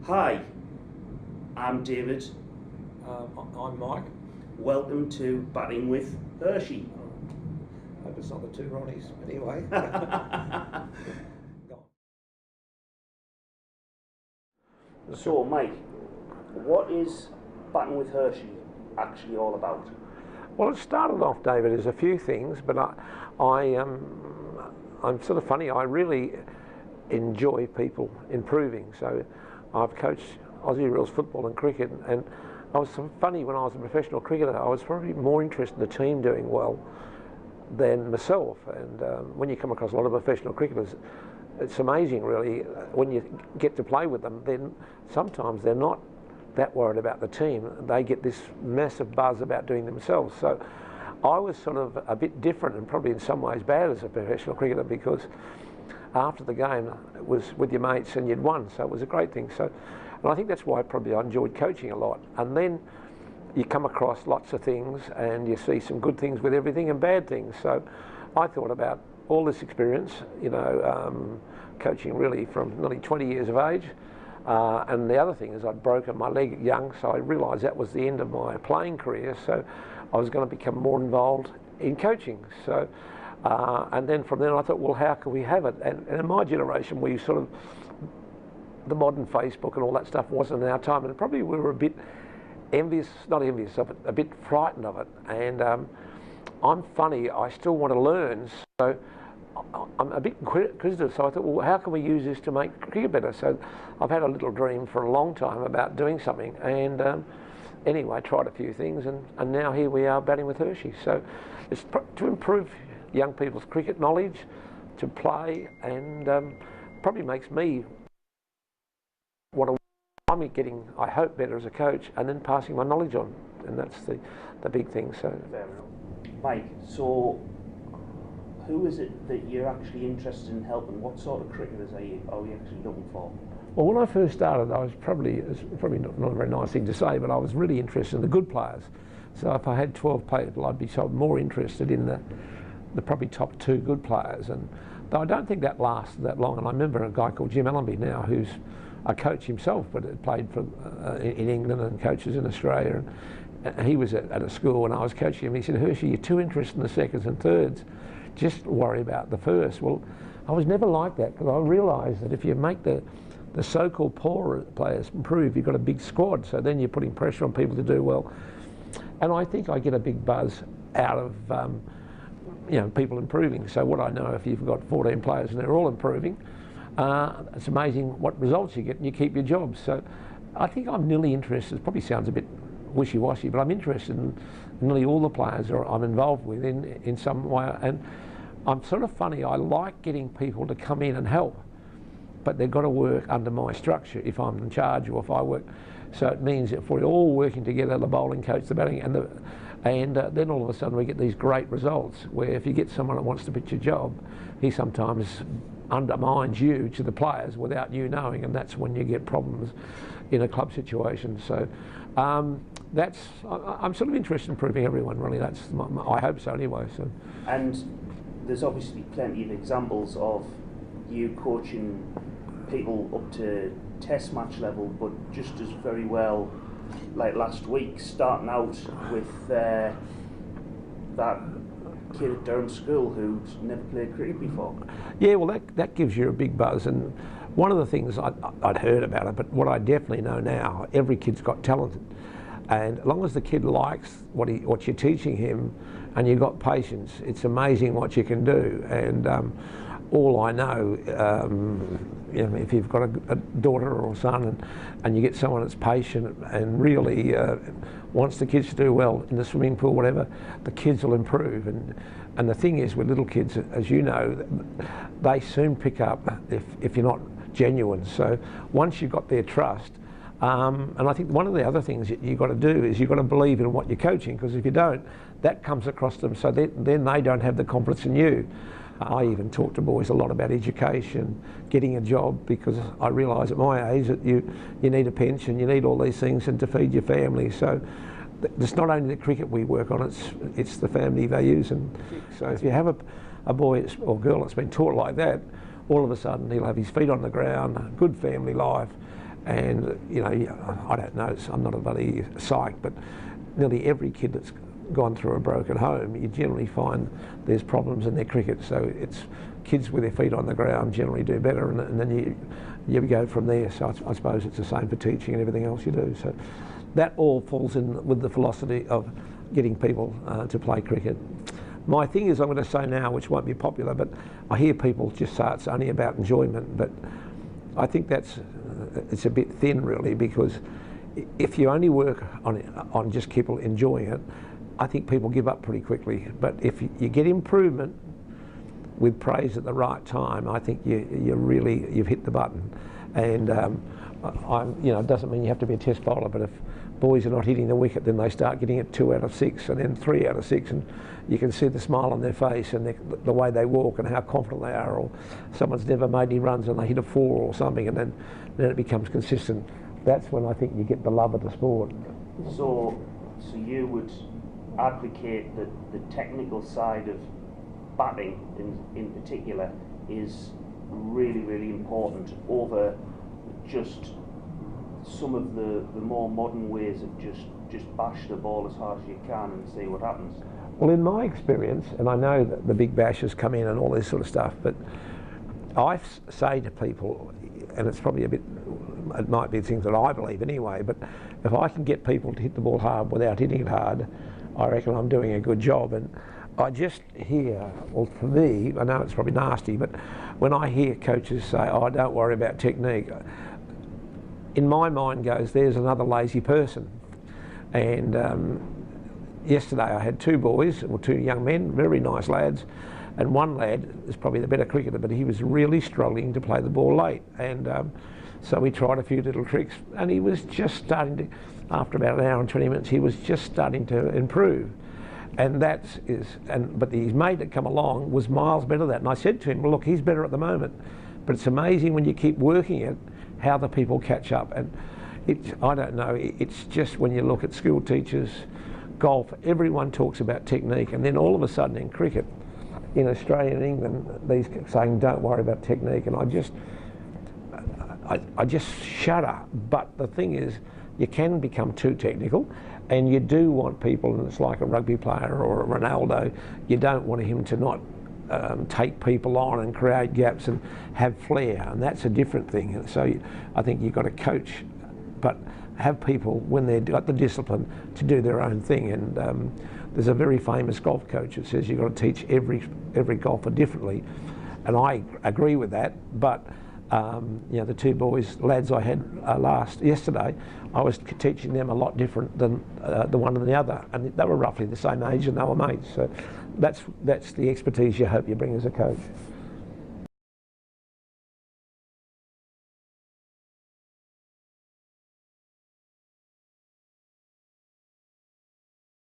Hi, I'm David. I'm Mike. Welcome to Batting with Hirschy. Hope it's not the two Ronnies, anyway. So, Mike, what is Batting with Hirschy actually all about? Well, it started off, David, as a few things, but I'm sort of funny. I really enjoy people improving. So I've coached Aussie rules football and cricket, and I was so funny when I was a professional cricketer. I was probably more interested in the team doing well than myself. And when you come across a lot of professional cricketers, it's amazing, really, when you get to play with them. Then sometimes they're not that worried about the team. They get this massive buzz about doing themselves. So I was sort of a bit different, and probably in some ways bad as a professional cricketer, because after the game it was with your mates and you'd won, so it was a great thing. So, and I think that's why probably I enjoyed coaching a lot. And then you come across lots of things and you see some good things with everything and bad things. So I thought about all this experience, coaching really from nearly 20 years of age. And the other thing is I'd broken my leg young, so I realised that was the end of my playing career. So I was going to become more involved in coaching. So, and then from then I thought, well, how can we have it? And in my generation, we sort of, the modern Facebook and all that stuff wasn't in our time, and probably we were a bit envious, not envious of it, a bit frightened of it. And I'm funny, I still want to learn, so I'm a bit inquisitive, so I thought, well, how can we use this to make cricket better? So I've had a little dream for a long time about doing something, and anyway, I tried a few things, and now here we are batting with Hirschy. So it's to improve young people's cricket knowledge, to play, and probably makes me want to. I'm getting, I hope, better as a coach, and then passing my knowledge on, and that's the big thing. So, Mike, so who is it that you're actually interested in helping? What sort of cricketers are you actually looking for? well, when I first started, it's probably not a very nice thing to say, but I was really interested in the good players. So if I had 12 people, I'd be so more interested in the probably top 2 good players. And though I don't think that lasted that long, and I remember a guy called Jim Allenby now, who's a coach himself, but had played for in England and coaches in Australia. And he was at a school and I was coaching him. He said, "Hirschy, you're too interested in the seconds and thirds. Just worry about the first." Well, I was never like that, because I realised that if you make the so-called poorer players improve, you've got a big squad. So then you're putting pressure on people to do well. And I think I get a big buzz out of people improving. So what I know, if you've got 14 players and they're all improving, it's amazing what results you get, and you keep your jobs. So I think I'm nearly interested. It probably sounds a bit wishy-washy, but I'm interested in nearly all the players I'm involved with in some way. And I'm sort of funny. I like getting people to come in and help, but they've got to work under my structure if I'm in charge, or if I work. So it means that if we're all working together, the bowling coach, the batting, and then all of a sudden we get these great results, where if you get someone that wants to pitch your job, he sometimes undermines you to the players without you knowing, and that's when you get problems in a club situation. So I'm sort of interested in improving everyone, really. I hope so anyway. So. And there's obviously plenty of examples of you coaching people up to test match level, but just as very well, like last week, starting out with that kid at Durham School who's never played cricket before. Yeah, well, that gives you a big buzz. And one of the things I'd heard about it, but what I definitely know now, every kid's got talent. And as long as the kid likes what you're teaching him, and you've got patience, it's amazing what you can do. And all I know, if you've got a daughter or a son, and you get someone that's patient and really wants the kids to do well in the swimming pool, whatever, the kids will improve. And the thing is, with little kids, as you know, they soon pick up if you're not genuine. So once you've got their trust, and I think one of the other things that you've got to do is you've got to believe in what you're coaching, because if you don't, that comes across them, so then they don't have the confidence in you. I even talk to boys a lot about education, getting a job, because I realise at my age that you need a pension, you need all these things, and to feed your family. So it's not only the cricket we work on, it's the family values. And so if you have a boy or girl that's been taught like that, all of a sudden he'll have his feet on the ground, good family life, And you know, I don't know, I'm not a bloody psych, but nearly every kid that's gone through a broken home, you generally find there's problems in their cricket. So it's kids with their feet on the ground generally do better, and then you go from there. So I suppose it's the same for teaching and everything else you do. So that all falls in with the philosophy of getting people to play cricket. My thing is, I'm going to say now, which won't be popular, but I hear people just say it's only about enjoyment, but I think it's a bit thin really, because if you only work on just people enjoying it, I think people give up pretty quickly. But if you get improvement with praise at the right time, I think you've hit the button. And it doesn't mean you have to be a test bowler, but if boys are not hitting the wicket, then they start getting it 2 out of 6 and then 3 out of 6, and you can see the smile on their face and the way they walk and how confident they are. Or someone's never made any runs and they hit a 4 or something, and then it becomes consistent. That's when I think you get the love of the sport. So you would advocate that the technical side of batting in particular is really, really important over just some of the more modern ways of just bash the ball as hard as you can and see what happens? Well, in my experience, and I know that the big bashes come in and all this sort of stuff, but I say to people, and it's probably it might be things that I believe anyway, but if I can get people to hit the ball hard without hitting it hard, I reckon I'm doing a good job. And I just hear, well, for me, I know it's probably nasty, but when I hear coaches say, "Oh, don't worry about technique," in my mind goes, there's another lazy person. And yesterday I had 2 boys, or 2 young men, very nice lads, and one lad is probably the better cricketer, but he was really struggling to play the ball late. And so we tried a few little tricks, and he was just starting to, after about an hour and 20 minutes, he was just starting to improve. And but his mate that come along was miles better than that. And I said to him, well, look, he's better at the moment, but it's amazing when you keep working it, how the people catch up. And I don't know, it's just when you look at school teachers, golf, everyone talks about technique, and then all of a sudden in cricket, in Australia and England, these saying don't worry about technique, and I just shudder. But the thing is, you can become too technical, and you do want people, and it's like a rugby player or a Ronaldo, you don't want him to not take people on and create gaps and have flair, and that's a different thing. And so I think you've got to coach, but have people, when they've got the discipline, to do their own thing. And there's a very famous golf coach that says you've got to teach every golfer differently, and I agree with that. But the 2 lads I had yesterday, I was teaching them a lot different than the one and the other, and they were roughly the same age and they were mates. So that's the expertise you hope you bring as a coach.